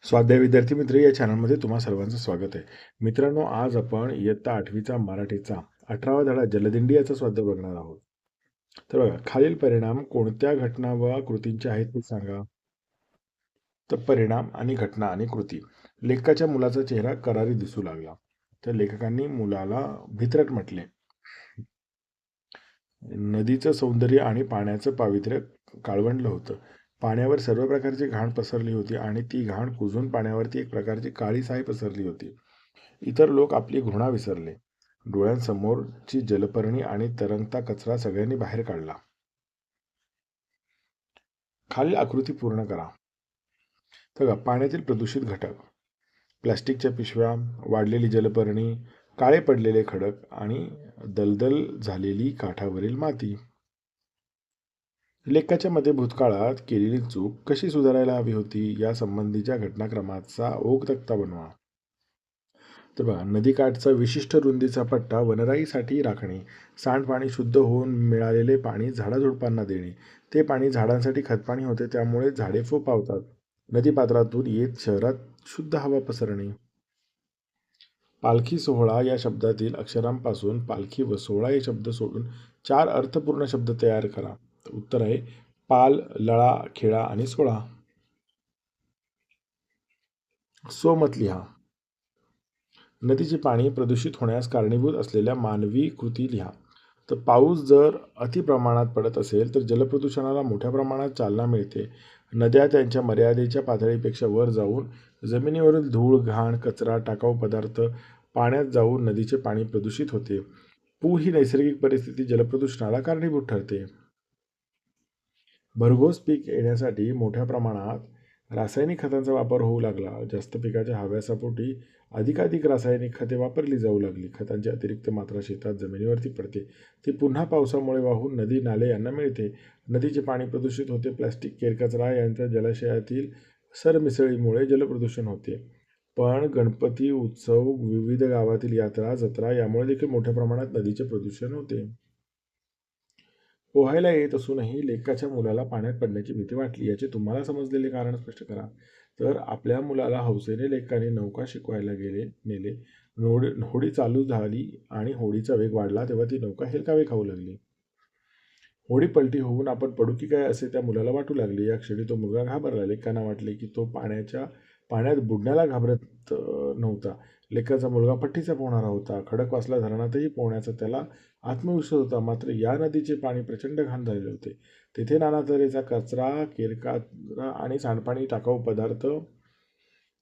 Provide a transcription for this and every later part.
स्वाध्याय विद्यार्थी मित्र या चॅनलमध्ये तुम्हा सर्वांचं स्वागत आहे. मित्रांनो, आज आपण इयत्ता 8वीचा मराठीचा 18वा धडा जलदिंडी याचा स्वाध्याय बघणार आहोत. तर बघा, खालील परिणाम कोणत्या घटना व कृतींचे आहेत ते सांगा. तर परिणाम आणि घटना आणि कृती. लेखकाच्या मुलाचा चेहरा करारी दिसू लागला. तर लेखकांनी मुलाला भित्रट म्हटले. नदीचं सौंदर्य आणि पाण्याचं पावित्र्य काळवंडलं होतं. पाण्यावर सर्व प्रकारची घाण पसरली होती आणि ती घाण कुजून पाण्यावरती एक प्रकारची काळी साय पसरली होती. इतर लोक आपली घृणा विसरले. डोळ्यांसमोरची जलपर्णी आणि तरंगता कचरा सगळ्यांनी बाहेर काढला. खालील आकृती पूर्ण करा. तर पाण्यातील प्रदूषित घटक: प्लास्टिकच्या पिशव्या, वाढलेली जलपर्णी, काळे पडलेले खडक आणि दलदल झालेली काठावरील माती. लेखकाच्या मते भूतकाळात केलेली चूक कशी सुधारायला हवी होती यासंबंधीच्या घटनाक्रमाचा ओघ तक्ता बनवा. तर बघा, नदीकाठचा विशिष्ट रुंदीचा पट्टा वनराईसाठी राखणे, सांडपाणी शुद्ध होऊन मिळालेले पाणी झाडाझुडपांना देणे. ते पाणी झाडांसाठी खतपाणी होते, त्यामुळे झाडे फोफावतात. नदीपात्रातून येत शहरात शुद्ध हवा पसरणे. पालखी सोहळा या शब्दातील अक्षरांपासून पालखी व सोहळा हे शब्द सोडून 4 अर्थपूर्ण शब्द तयार करा. तर उत्तर आहे पाल, लळा, खेळा आणि सोळा. स्वमत लिहा. नदीचे पाणी प्रदूषित होण्यास कारणीभूत असलेल्या मानवी कृती लिहा. तर पाऊस जर अतिप्रमाणात पडत असेल तर जलप्रदूषणाला मोठ्या प्रमाणात चालना मिळते. नद्या त्यांच्या मर्यादेच्या पातळीपेक्षा वर जाऊन जमिनीवरील धूळ, घाण, कचरा, टाकाऊ पदार्थ पाण्यात जाऊन नदीचे पाणी प्रदूषित होते. पूर ही नैसर्गिक परिस्थिती जलप्रदूषणाला कारणीभूत ठरते. भरघोस पीक येण्यासाठी मोठ्या प्रमाणात रासायनिक खतांचा वापर होऊ लागला. जास्त पिकाच्या हव्यासापोटी अधिकाधिक रासायनिक खते वापरली जाऊ लागली. खतांची अतिरिक्त मात्रा शेतात जमिनीवरती पडते. ती पुन्हा पावसामुळे वाहून नदी नाले यांना मिळते. नदीचे पाणी प्रदूषित होते. प्लास्टिक, केरकचरा यांच्या जलाशयातील सरमिसळीमुळे जलप्रदूषण होते. पण गणपती उत्सव, विविध गावातील यात्रा, जत्रा यामुळे देखील मोठ्या प्रमाणात नदीचे प्रदूषण होते. पोहायला येत असूनही लेकाच्या मुलाला पाण्यात पडण्याची भीती वाटली. याचे तुम्हाला समजलेले कारण स्पष्ट करा. तर आपल्या मुलाला हौसेने लेकाने नौका शिकवायला नेले. होडी चालू झाली आणि होडीचा वेग वाढला तेव्हा ती नौका हेलकावे खाऊ लागली. होडी पलटी होऊन आपण पडू की काय असे त्या मुलाला वाटू लागले. या क्षणी तो मुलगा घाबरला. लेकांना वाटले की तो पाण्यात बुडण्याला घाबरत नव्हता. लेकाचा मुलगा पट्टीचा पोहणारा होता. खडकवासला धरणातही पोहण्याचा त्याला आत्मविश्वास होता. मात्र या नदीचे पाणी प्रचंड घाण झालेले होते. तेथे नाना तऱ्हेचा कचरा, केरकचरा आणि सांडपाणी, टाकाऊ पदार्थ,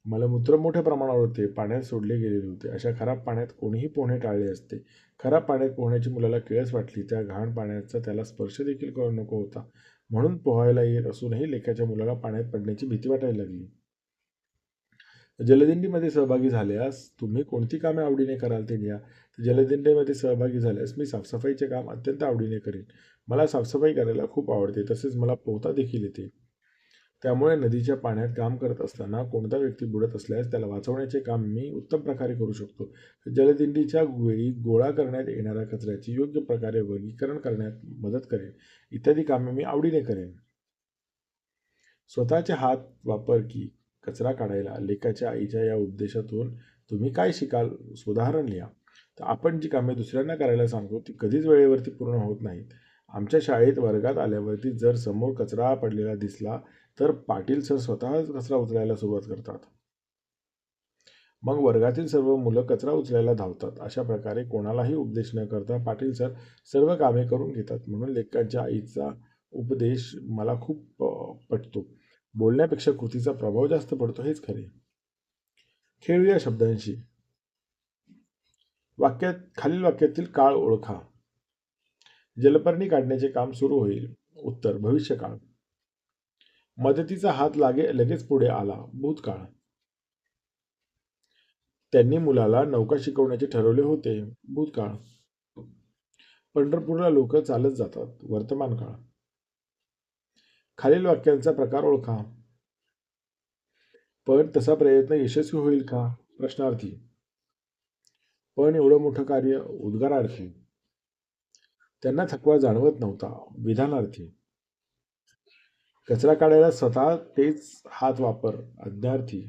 मलमूत्र मोठ्या प्रमाणावर होते. पाण्यात सोडले गेलेले होते. अशा खराब पाण्यात कोणीही पोहणे टाळले असते. खराब पाण्यात पोहण्याची मुलाला किळस वाटली. त्या घाण पाण्याचा त्याला स्पर्श देखील करू नको होता. म्हणून पोहायला येत असूनही लेकाच्या मुलाला पाण्यात पडण्याची भीती वाटायला लागली. जलदिंडीमध्ये सहभागी झाल्यास तुम्ही कोणती कामे आवडीने कराल ते लिहा. जलदिंडीमध्ये सहभागी झाल्यास मी साफसफाईचे काम अत्यंत आवडीने करेन. मला साफसफाई करायला खूप आवडते. तसेच मला पोहता देखील येते. त्यामुळे नदीच्या पाण्यात काम करत असताना कोणता व्यक्ती बुडत असल्यास त्याला वाचवण्याचे काम मी उत्तम प्रकारे करू शकतो. जलदिंडीच्या वेळी गोळा करण्यात येणाऱ्या कचऱ्याचे योग्य प्रकारे वर्गीकरण करण्यात मदत करेन. इत्यादी कामे मी आवडीने करेन. स्वतःचे हात वापर की कचरा काढायला. लेकाच्या आईच्या या उपदेशातून तुम्ही काय शिकाल? उदाहरण लिहा. तर आपण जी कामे दुसऱ्यांना करायला सांगतो ती कधीच वेळेवरती पूर्ण होत नाहीत. आमच्या शाळेत वर्गात आल्यावरती जर समोर कचरा पडलेला दिसला तर पाटील सर स्वतःच कचरा उचलायला सुरुवात करतात. मग वर्गातील सर्व मुलं कचरा उचलायला धावतात. अशा प्रकारे कोणालाही उपदेश न करता पाटील सर सर्व कामे करून घेतात. म्हणून लेकाच्या आईचा उपदेश मला खूप पटतो. बोलण्यापेक्षा कृतीचा प्रभाव जास्त पडतो हेच खरे. खेळूया शब्दांशी. खालील वाक्यातील काळ ओळखा. जलपर्णी काढण्याचे काम सुरू होईल. उत्तर भविष्यकाळ. मदतीचा हात लगेच पुढे आला. भूतकाळ. त्यांनी मुलाला नौका शिकवण्याचे ठरवले होते. भूतकाळ. पंढरपूरला लोक चालत जातात. वर्तमान काळ. खालील वाक्यांचा प्रकार ओळखा. पण तसा प्रयत्न यशस्वी होईल का? प्रश्नार्थी. पण एवढं मोठं कार्य? उद्गारार्थी. त्यांना थकवा जाणवत नव्हता. विधानार्थी. कचरा काढायला स्वतः तेच हात वापर. आज्ञार्थी.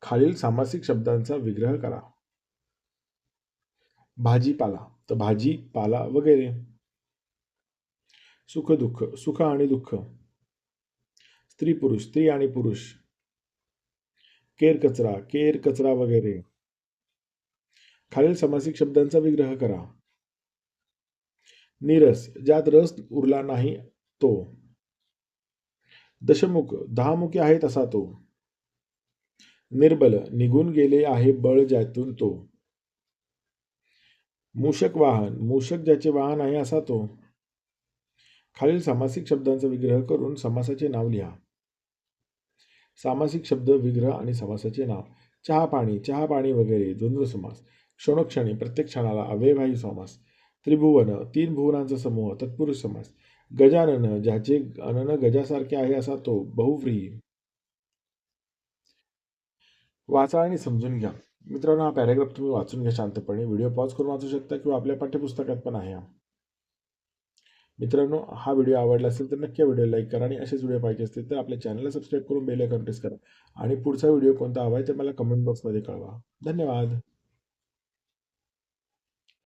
खालील सामासिक शब्दांचा विग्रह करा. भाजीपाला तर भाजीपाला वगैरे. सुख दुःख सुख आणि दुःख. स्त्री पुरुष स्त्री आणि पुरुष. केर कचरा वगैरे. खालील समासिक शब्दांचा विग्रह करा. नीरस ज्यात रस उरला नाही तो. दशमुख 10 मुखे आहेत असा तो. निर्बल निघून गेले आहे बळ ज्यातून तो. मूषक वाहन मूषक ज्याचे वाहन आहे असा तो. खालील सामासिक शब्दांचा विग्रह करून समासाचे नाव लिहा. सामासिक शब्द विग्रह आणि समासाचे नाव. चहा पाणी वगैरे द्वंद्व समास. क्षणोक्षणी प्रत्येक क्षणाला अव्ययभावी समास. त्रिभुवन 3 भुवनांचा समूह तत्पुरुष समास. गजानन ज्याचे अनन गजासारखे आहे असा तो बहुव्रीही. वाचा आणि समजून घ्या. मित्रांनो, हा पॅराग्राफ तुम्ही वाचून घ्या शांतपणे. व्हिडिओ पॉज करून वाचू शकता किंवा आपल्या पाठ्यपुस्तकात पण आहे. मित्रांनो, हा व्हिडिओ आवडला असेल तर नक्की व्हिडिओ लाईक करा आणि असेच व्हिडिओ पाहिजे असतील तर आपल्या चॅनलला सबस्क्राईब करून बेल आयकॉन प्रेस करा आणि पुढचा व्हिडिओ कोणता हवा आहे ते मला कमेंट बॉक्समध्ये कळवा. धन्यवाद.